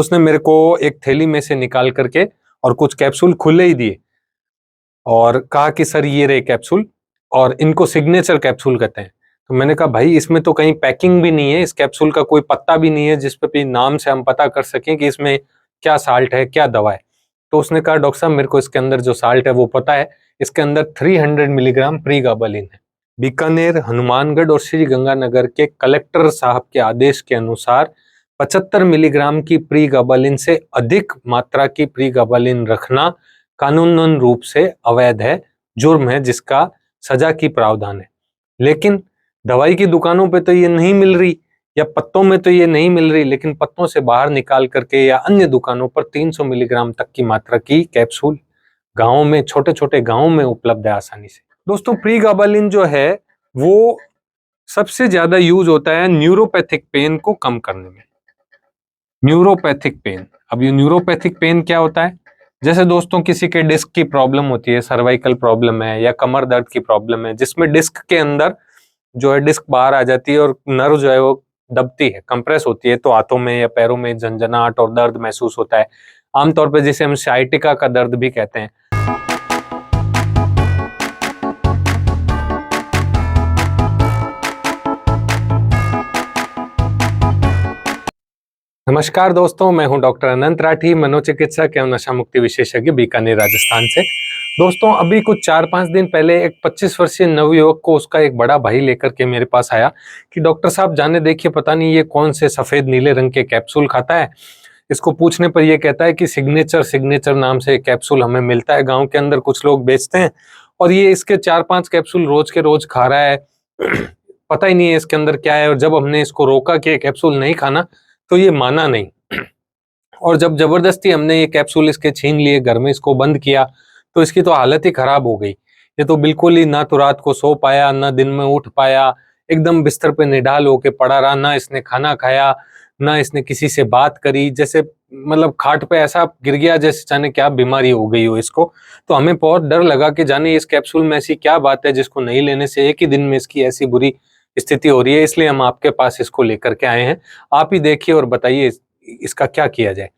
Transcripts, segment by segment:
उसने मेरे को एक थैली में से निकाल करके और कुछ कैप्सूल खुले ही दिए और कहा कि सर ये रहे कैप्सूल और इनको सिग्नेचर कैप्सूल कहते हैं। तो मैंने कहा भाई इसमें तो कहीं पैकिंग भी नहीं है, इस कैप्सूल का कोई पत्ता भी नहीं है जिस पे भी नाम से हम पता कर सकें कि इसमें क्या साल्ट है, क्या दवा है। तो उसने कहा डॉक्टर साहब मेरे को इसके अंदर जो साल्ट है वो पता है, इसके अंदर 300 मिलीग्राम प्रीगाबालिन है। बीकानेर, हनुमानगढ़ और श्री गंगानगर के कलेक्टर साहब के आदेश के अनुसार 75 मिलीग्राम की प्रीगाबालिन से अधिक मात्रा की प्रीगाबालिन रखना कानूनन रूप से अवैध है, जुर्म है जिसका सजा की प्रावधान है। लेकिन दवाई की दुकानों पे तो ये नहीं मिल रही या पत्तों में तो ये नहीं मिल रही, लेकिन पत्तों से बाहर निकाल करके या अन्य दुकानों पर 300 मिलीग्राम तक की मात्रा की कैप्सूल गांवों में, छोटे छोटे गांवों में उपलब्ध है आसानी से। दोस्तों प्रीगाबालिन जो है वो सबसे ज्यादा यूज होता है न्यूरोपैथिक पेन को कम करने में। न्यूरोपैथिक पेन, अब ये न्यूरोपैथिक पेन क्या होता है? जैसे दोस्तों किसी के डिस्क की प्रॉब्लम होती है, सर्वाइकल प्रॉब्लम है या कमर दर्द की प्रॉब्लम है, जिसमें डिस्क के अंदर जो है डिस्क बाहर आ जाती है और नर्व जो है वो दबती है, कंप्रेस होती है, तो हाथों में या पैरों में झंझनाहट और दर्द महसूस होता है। आमतौर पर जिसे हम साइटिका का दर्द भी कहते हैं। नमस्कार दोस्तों, मैं हूं डॉक्टर अनंत राठी, मनोचिकित्सक एवं नशा मुक्ति विशेषज्ञ, बीकानेर, राजस्थान से। दोस्तों अभी कुछ 4-5 दिन पहले एक 25 वर्षीय नवयुवक को उसका एक बड़ा भाई लेकर के मेरे पास आया कि डॉक्टर साहब जाने देखिए, पता नहीं ये कौन से सफेद नीले रंग के कैप्सूल खाता है। इसको पूछने पर यह कहता है कि सिग्नेचर नाम से एक कैप्सूल हमें मिलता है, गाँव के अंदर कुछ लोग बेचते हैं और ये इसके 4-5 कैप्सूल रोज के रोज खा रहा है। पता ही नहीं है इसके अंदर क्या है। और जब हमने इसको रोका कि कैप्सूल नहीं खाना तो ये माना नहीं और जब जबरदस्ती हमने ये कैप्सूल इसके छीन लिए, घर में इसको बंद किया, तो इसकी तो हालत ही खराब हो गई। ये तो बिल्कुल ही ना तो रात को सो पाया, ना दिन में उठ पाया, एकदम बिस्तर पे निढाल होके पड़ा रहा। ना इसने खाना खाया, ना इसने किसी से बात करी, जैसे मतलब खाट पे ऐसा गिर गया जैसे जाने क्या बीमारी हो गई हो इसको। तो हमें बहुत डर लगा कि जाने इस कैप्सूल में ऐसी क्या बात है जिसको नहीं लेने से एक ही दिन में इसकी ऐसी बुरी स्थिति हो रही है। इसलिए हम आपके पास इसको लेकर के आए हैं। आप ही देखिए और बताइए इसका क्या किया जाए।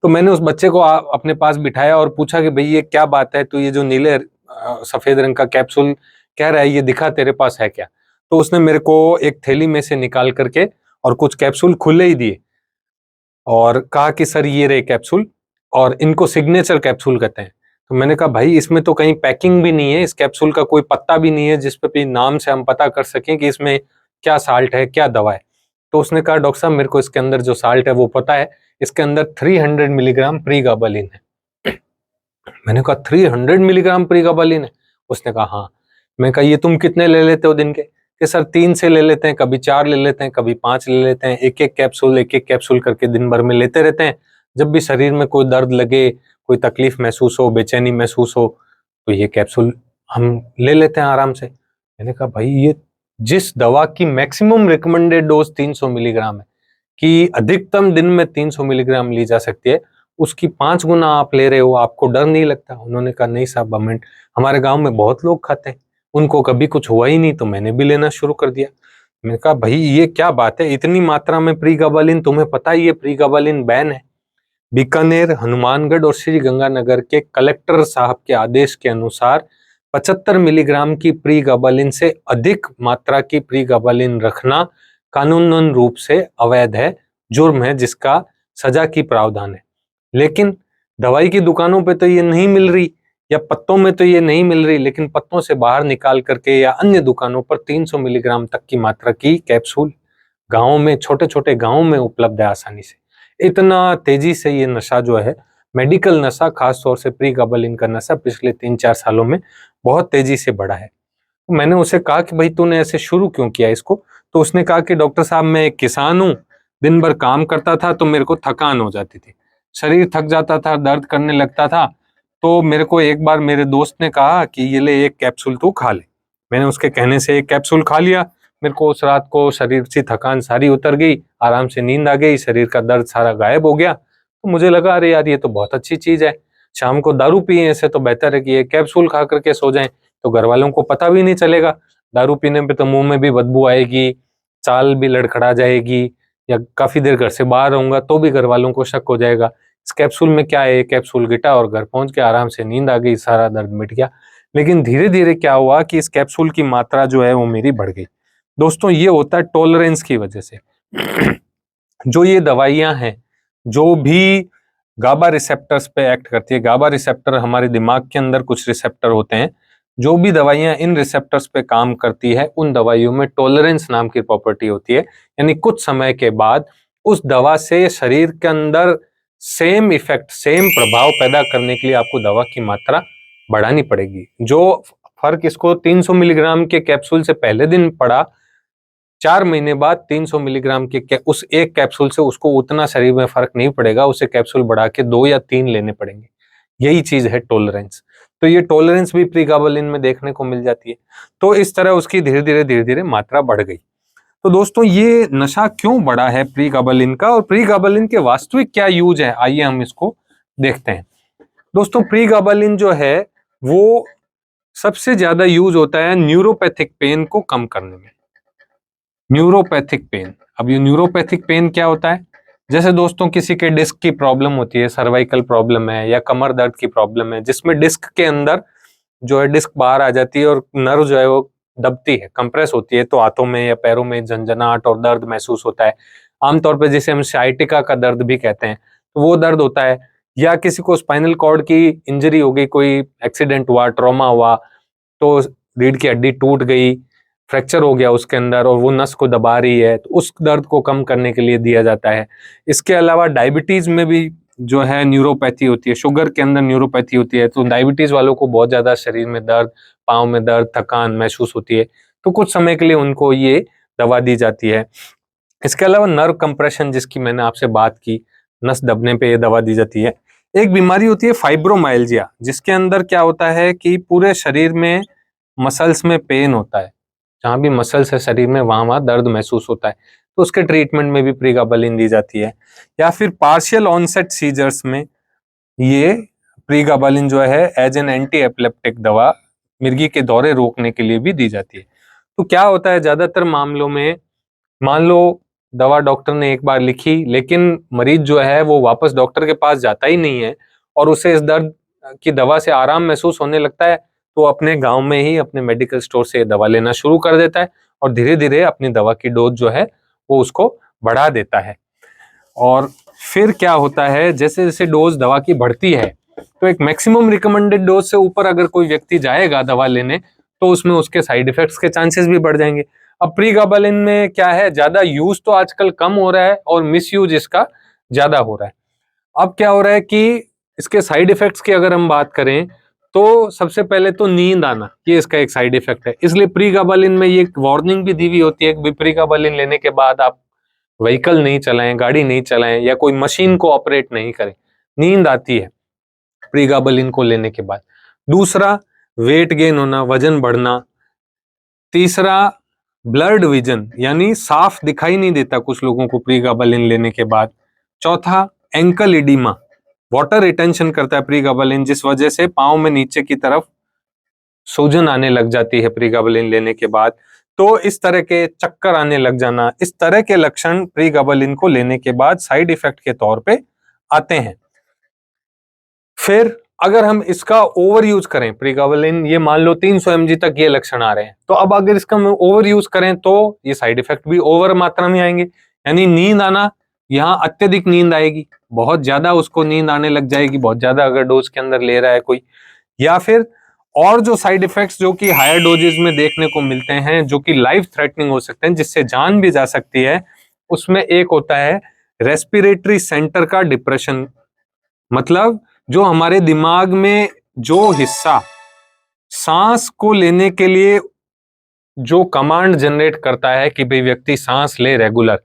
तो मैंने उस बच्चे को अपने पास बिठाया और पूछा कि भाई ये क्या बात है, तो ये जो नीले सफेद रंग का कैप्सूल कह रहा है ये दिखा, तेरे पास है क्या? तो उसने मेरे को एक थैली में से निकाल करके और कुछ कैप्सूल खुले ही दिए और कहा कि सर ये रहे कैप्सूल और इनको सिग्नेचर कैप्सूल कहते हैं। तो मैंने कहा भाई इसमें तो कहीं पैकिंग भी नहीं है, इस कैप्सूल का कोई पत्ता भी नहीं है जिस पे भी नाम से हम पता कर सकें कि इसमें क्या साल्ट है, क्या दवा है। तो उसने कहा डॉक्टर साहब मेरे को इसके अंदर जो साल्ट है वो पता है, इसके अंदर 300 मिलीग्राम प्रीगाबालिन है। मैंने कहा 300 मिलीग्राम प्रीगाबालिन है? उसने कहा हाँ। मैं कहा ये तुम कितने ले लेते हो दिन के? कि सर 3 से ले लेते हैं, कभी 4 ले लेते हैं, कभी 5 ले लेते हैं, एक एक कैप्सूल करके दिन भर में लेते रहते हैं। जब भी शरीर में कोई दर्द लगे, कोई तकलीफ महसूस हो, बेचैनी महसूस हो, तो ये कैप्सूल हम ले लेते हैं आराम से। मैंने कहा भाई ये जिस दवा की मैक्सिमम रिकमेंडेड डोज 300 मिलीग्राम है, कि अधिकतम दिन में 300 मिलीग्राम ली जा सकती है, उसकी 5 गुना आप ले रहे हो, आपको डर नहीं लगता? उन्होंने कहा नहीं साहब, हमारे गांव में बहुत लोग खाते हैं, उनको कभी कुछ हुआ ही नहीं, तो मैंने भी लेना शुरू कर दिया। मैंने कहा भाई ये क्या बात है, इतनी मात्रा में प्रीगाबालिन, तुम्हें पता ही है प्रीगाबालिन बैन है। बीकानेर, हनुमानगढ़ और श्री गंगानगर के कलेक्टर साहब के आदेश के अनुसार 75 मिलीग्राम की प्रीगाबालिन से अधिक मात्रा की प्रीगाबालिन रखना कानूनन रूप से अवैध है, जुर्म है जिसका सजा की प्रावधान है। लेकिन दवाई की दुकानों पे तो ये नहीं मिल रही या पत्तों में तो ये नहीं मिल रही, लेकिन पत्तों से बाहर निकाल करके या अन्य दुकानों पर 300 मिलीग्राम तक की मात्रा की कैप्सूल गांवों में, छोटे छोटे गांवों में उपलब्ध है आसानी से। इतना तेजी से ये नशा जो है, मेडिकल नशा, खास तौर से प्रीगाबालिन का नशा पिछले 3-4 सालों में बहुत तेजी से बढ़ा है। तो मैंने उसे कहा कि भाई तूने ऐसे शुरू क्यों किया इसको? तो उसने कहा कि डॉक्टर साहब मैं एक किसान हूँ, दिन भर काम करता था तो मेरे को थकान हो जाती थी, शरीर थक जाता था, दर्द करने लगता था। तो मेरे को एक बार मेरे दोस्त ने कहा कि ये ले एक कैप्सूल तू खा ले। मैंने उसके कहने से एक कैप्सूल खा लिया। मेरे को उस रात को शरीर से थकान सारी उतर गई, आराम से नींद आ गई, शरीर का दर्द सारा गायब हो गया। तो मुझे लगा अरे यार ये तो बहुत अच्छी चीज है, शाम को दारू पिए ऐसे तो बेहतर है कि ये कैप्सूल खा करके सो जाएं, तो घर वालों को पता भी नहीं चलेगा। दारू पीने पे तो मुंह में भी बदबू आएगी, चाल भी लड़खड़ा जाएगी, या काफी देर घर से बाहर रहूंगा तो भी घर वालों को शक हो जाएगा, इस कैप्सूल में क्या है, कैप्सूल गिटा और घर पहुंच के आराम से नींद आ गई, सारा दर्द मिट गया। लेकिन धीरे धीरे क्या हुआ कि इस कैप्सूल की मात्रा जो है वो मेरी बढ़ गई। दोस्तों ये होता है टॉलरेंस की वजह से। जो ये दवाइयां हैं, जो भी गाबा रिसेप्टर्स पे एक्ट करती है, गाबा रिसेप्टर हमारे दिमाग के अंदर कुछ रिसेप्टर होते हैं, जो भी दवाइयां इन रिसेप्टर्स पे काम करती है उन दवाइयों में टॉलरेंस नाम की प्रॉपर्टी होती है। यानी कुछ समय के बाद उस दवा से शरीर के अंदर सेम इफेक्ट, सेम प्रभाव पैदा करने के लिए आपको दवा की मात्रा बढ़ानी पड़ेगी। जो फर्क इसको 300 मिलीग्राम के कैप्सूल से पहले दिन पड़ा, 4 महीने बाद 300 मिलीग्राम के उस एक कैप्सूल से उसको उतना शरीर में फर्क नहीं पड़ेगा, उसे कैप्सूल बढ़ा के 2 या 3 लेने पड़ेंगे। यही चीज है टॉलरेंस। तो ये टॉलरेंस भी प्रीगाबालिन में देखने को मिल जाती है। तो इस तरह उसकी धीरे धीरे मात्रा बढ़ गई। तो दोस्तों ये नशा क्यों बढ़ा है प्रीगाबालिन का, और प्रीगाबालिन के वास्तविक क्या यूज है, आइए हम इसको देखते हैं। दोस्तों प्रीगाबालिन जो है वो सबसे ज्यादा यूज होता है न्यूरोपैथिक पेन को कम करने में। न्यूरोपैथिक पेन, अब ये न्यूरोपैथिक पेन क्या होता है? जैसे दोस्तों किसी के डिस्क की प्रॉब्लम होती है, सर्वाइकल प्रॉब्लम है या कमर दर्द की प्रॉब्लम है, जिसमें डिस्क के अंदर जो है डिस्क बाहर आ जाती है और नर्व जो है वो दबती है, कंप्रेस होती है, तो हाथों में या पैरों में झंझनाहट और दर्द महसूस होता है। आमतौर पर जिसे हम साइटिका का दर्द भी कहते हैं, तो वो दर्द होता है। या किसी को स्पाइनल कॉर्ड की इंजरी हो गई, कोई एक्सीडेंट हुआ, ट्रॉमा हुआ, तो रीढ़ की हड्डी टूट गई, फ्रैक्चर हो गया उसके अंदर और वो नस को दबा रही है, तो उस दर्द को कम करने के लिए दिया जाता है। इसके अलावा डायबिटीज में भी जो है न्यूरोपैथी होती है, शुगर के अंदर न्यूरोपैथी होती है, तो डायबिटीज वालों को बहुत ज्यादा शरीर में दर्द, पाँव में दर्द, थकान महसूस होती है, तो कुछ समय के लिए उनको ये दवा दी जाती है। इसके अलावा नर्व कंप्रेशन, जिसकी मैंने आपसे बात की, नस दबने पे ये दवा दी जाती है। एक बीमारी होती है फाइब्रोमाइल्जिया, जिसके अंदर क्या होता है कि पूरे शरीर में मसल्स में पेन होता है, जहां भी मसल्स है शरीर में वहां वहां दर्द महसूस होता है, तो उसके ट्रीटमेंट में भी प्रीगाबालिन दी जाती है। या फिर पार्शियल ऑनसेट सीजर्स में ये प्रीगाबालिन जो है एज एन एंटी एपिलेप्टिक दवा मिर्गी के दौरे रोकने के लिए भी दी जाती है। तो क्या होता है ज्यादातर मामलों में, मान लो दवा डॉक्टर ने एक बार लिखी, लेकिन मरीज जो है वो वापस डॉक्टर के पास जाता ही नहीं है और उसे इस दर्द की दवा से आराम महसूस होने लगता है, तो अपने गांव में ही अपने मेडिकल स्टोर से दवा लेना शुरू कर देता है और धीरे धीरे अपनी दवा की डोज जो है वो उसको बढ़ा देता है। और फिर क्या होता है, जैसे जैसे डोज दवा की बढ़ती है, तो एक मैक्सिमम रिकमेंडेड डोज से ऊपर अगर कोई व्यक्ति जाएगा दवा लेने, तो उसमें उसके साइड इफेक्ट्स के चांसेस भी बढ़ जाएंगे। अब प्रीगाबालिन में क्या है, ज्यादा यूज तो आजकल कम हो रहा है और मिस यूज इसका ज्यादा हो रहा है। अब क्या हो रहा है कि इसके साइड इफेक्ट्स की अगर हम बात करें, तो सबसे पहले तो नींद आना, ये इसका एक साइड इफेक्ट है। इसलिए प्रीगाबालिन में ये वार्निंग भी दी हुई होती है कि प्रीगाबालिन लेने के बाद आप व्हीकल नहीं चलाएं, गाड़ी नहीं चलाएं या कोई मशीन को ऑपरेट नहीं करें, नींद आती है प्रीगाबालिन को लेने के बाद। दूसरा, वेट गेन होना, वजन बढ़ना। तीसरा, ब्लर्ड विजन, यानी साफ दिखाई नहीं देता कुछ लोगों को प्रीगाबालिन लेने के बाद। चौथा, एंकल इडीमा, वाटर रिटेंशन करता है प्रीगाबालिन, जिस वजह से पांव में नीचे की तरफ सूजन आने लग जाती है प्रीगाबालिन लेने के बाद। तो इस तरह के चक्कर आने लग जाना, इस तरह के लक्षण प्रीगाबालिन को लेने के बाद साइड इफेक्ट के तौर पे आते हैं। फिर अगर हम इसका ओवर यूज करें प्रीगाबालिन, ये मान लो 300 mg तक ये लक्षण आ रहे हैं, तो अब अगर इसका हम ओवर यूज करें तो ये साइड इफेक्ट भी ओवर मात्रा में आएंगे। यानी नींद आना, यहाँ अत्यधिक नींद आएगी, बहुत ज्यादा उसको नींद आने लग जाएगी, बहुत ज्यादा अगर डोज के अंदर ले रहा है कोई। या फिर और जो साइड इफेक्ट्स जो कि हायर डोजेज में देखने को मिलते हैं, जो कि लाइफ थ्रेटनिंग हो सकते हैं, जिससे जान भी जा सकती है, उसमें एक होता है रेस्पिरेटरी सेंटर का डिप्रेशन। मतलब जो हमारे दिमाग में जो हिस्सा सांस को लेने के लिए जो कमांड जनरेट करता है कि भाई व्यक्ति सांस ले रेगुलर,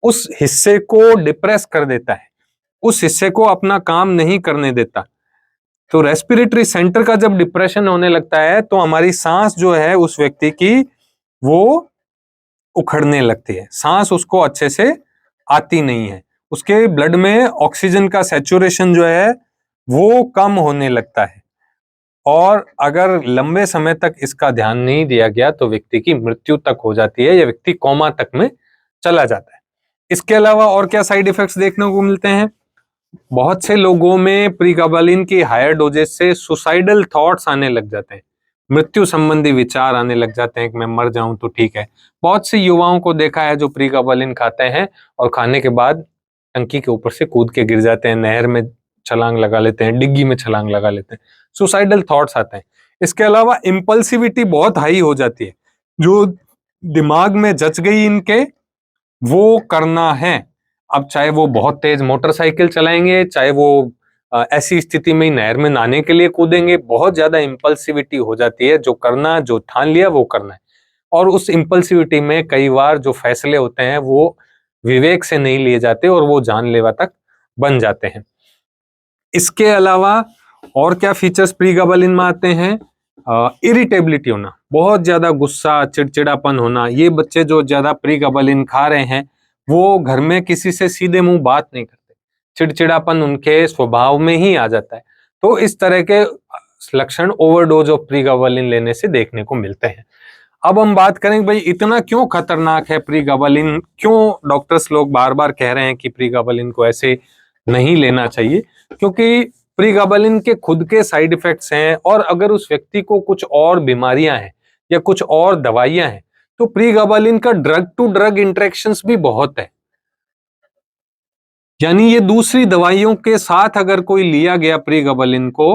उस हिस्से को डिप्रेस कर देता है, उस हिस्से को अपना काम नहीं करने देता। तो रेस्पिरेटरी सेंटर का जब डिप्रेशन होने लगता है, तो हमारी सांस जो है उस व्यक्ति की वो उखड़ने लगती है, सांस उसको अच्छे से आती नहीं है, उसके ब्लड में ऑक्सीजन का सैचुरेशन जो है वो कम होने लगता है। और अगर लंबे समय तक इसका ध्यान नहीं दिया गया तो व्यक्ति की मृत्यु तक हो जाती है या व्यक्ति कोमा तक में चला जाता है। इसके अलावा और क्या साइड इफेक्ट्स देखने को मिलते हैं? बहुत से लोगों में प्रीगाबालिन की हायर डोजेस से सुसाइडल थॉट्स आने लग जाते हैं, मृत्यु संबंधी विचार आने लग जाते हैं कि मैं मर जाऊं तो ठीक है। बहुत से युवाओं को देखा है जो प्रीगाबालिन खाते हैं और खाने के बाद टंकी के ऊपर से कूद के गिर जाते हैं, नहर में छलांग लगा लेते हैं, डिग्गी में छलांग लगा लेते हैं, सुसाइडल थॉट्स आते हैं। इसके अलावा इम्पल्सिविटी बहुत हाई हो जाती है, जो दिमाग में जच गई इनके वो करना है। अब चाहे वो बहुत तेज मोटरसाइकिल चलाएंगे, चाहे वो ऐसी स्थिति में नहर में नहाने के लिए कूदेंगे, बहुत ज्यादा इम्पल्सिविटी हो जाती है। जो करना, जो ठान लिया वो करना है। और उस इम्पल्सिविटी में कई बार जो फैसले होते हैं वो विवेक से नहीं लिए जाते और वो जानलेवा तक बन जाते हैं। इसके अलावा और क्या फीचर्स प्रीगाबालिन में आते हैं? इरिटेबिलिटी होना, बहुत ज्यादा गुस्सा, चिड़चिड़ापन होना। ये बच्चे जो ज्यादा प्रीगाबालिन खा रहे हैं वो घर में किसी से सीधे मुंह बात नहीं करते, चिड़चिड़ापन उनके स्वभाव में ही आ जाता है। तो इस तरह के लक्षण ओवरडोज ऑफ प्रीगाबालिन लेने से देखने को मिलते हैं। अब हम बात करेंगे भाई इतना क्यों खतरनाक है प्रीगाबालिन, क्यों डॉक्टर्स लोग बार बार कह रहे हैं कि प्रीगाबालिन को ऐसे नहीं लेना चाहिए? क्योंकि प्रीगाबालिन के खुद के साइड इफेक्ट्स हैं, और अगर उस व्यक्ति को कुछ और बीमारियां हैं या कुछ और दवाइयां हैं तो प्रीगाबालिन का ड्रग टू ड्रग इंटरेक्शंस भी बहुत है। यानी ये दूसरी दवाइयों के साथ अगर कोई लिया गया प्रीगाबालिन को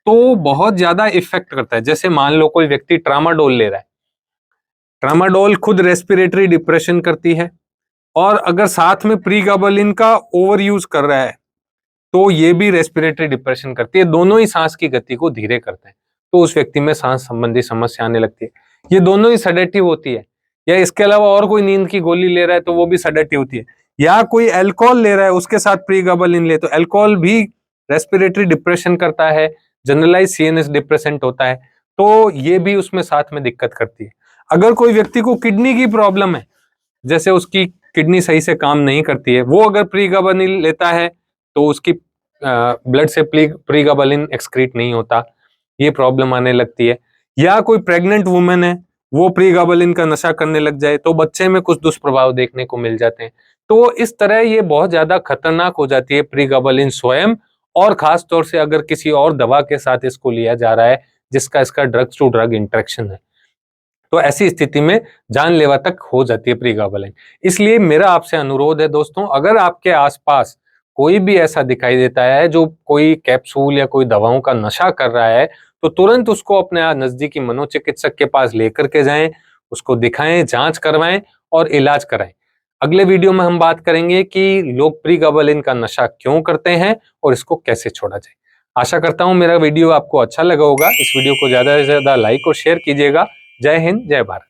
तो बहुत ज्यादा इफेक्ट करता है। जैसे मान लो कोई व्यक्ति ट्रामाडोल ले रहा है, ट्रामाडोल खुद रेस्पिरेटरी डिप्रेशन करती है, और अगर साथ में प्रीगाबालिन का ओवर यूज कर रहा है तो ये भी रेस्पिरेटरी डिप्रेशन करती है। दोनों ही सांस की गति को धीरे करते हैं, तो उस व्यक्ति में सांस संबंधी समस्या आने लगती है। ये दोनों ही सेडेटिव होती है। या इसके अलावा और कोई नींद की गोली ले रहा है तो वो भी सेडेटिव होती है। या कोई अल्कोहल ले रहा है उसके साथ प्रीगाबालिन ले, तो अल्कोहल भी रेस्पिरेटरी डिप्रेशन करता है, जनरलाइज सीएनएस डिप्रेसेंट होता है, तो ये भी उसमें साथ में दिक्कत करती है। अगर कोई व्यक्ति को किडनी की प्रॉब्लम है, जैसे उसकी किडनी सही से काम नहीं करती है, वो अगर प्रीगाबालिन लेता है तो उसकी ब्लड से प्रीगाबालिन एक्सक्रीट नहीं होता, ये प्रॉब्लम आने लगती है। या कोई प्रेग्नेंट वुमेन है, वो प्रीगाबालिन का नशा करने लग जाए तो बच्चे में कुछ दुष्प्रभाव देखने को मिल जाते हैं। तो इस तरह ये बहुत ज्यादा खतरनाक हो जाती है प्रीगाबालिन स्वयं, और खास तौर से अगर किसी और दवा के साथ इसको लिया जा रहा है जिसका इसका ड्रग्स टू ड्रग इंटरेक्शन है, तो ऐसी स्थिति में जानलेवा तक हो जाती है प्रीगाबालिन। इसलिए मेरा आपसे अनुरोध है दोस्तों, अगर आपके आसपास कोई भी ऐसा दिखाई देता है जो कोई कैप्सूल या कोई दवाओं का नशा कर रहा है, तो तुरंत उसको अपने नजदीकी मनोचिकित्सक के पास लेकर के जाएं, उसको दिखाएं, जांच करवाएं और इलाज कराएं। अगले वीडियो में हम बात करेंगे कि लोग प्रीगाबालिन का नशा क्यों करते हैं और इसको कैसे छोड़ा जाए। आशा करता हूं मेरा वीडियो आपको अच्छा लगा होगा। इस वीडियो को ज्यादा से ज्यादा लाइक और शेयर कीजिएगा। जय हिंद, जय भारत।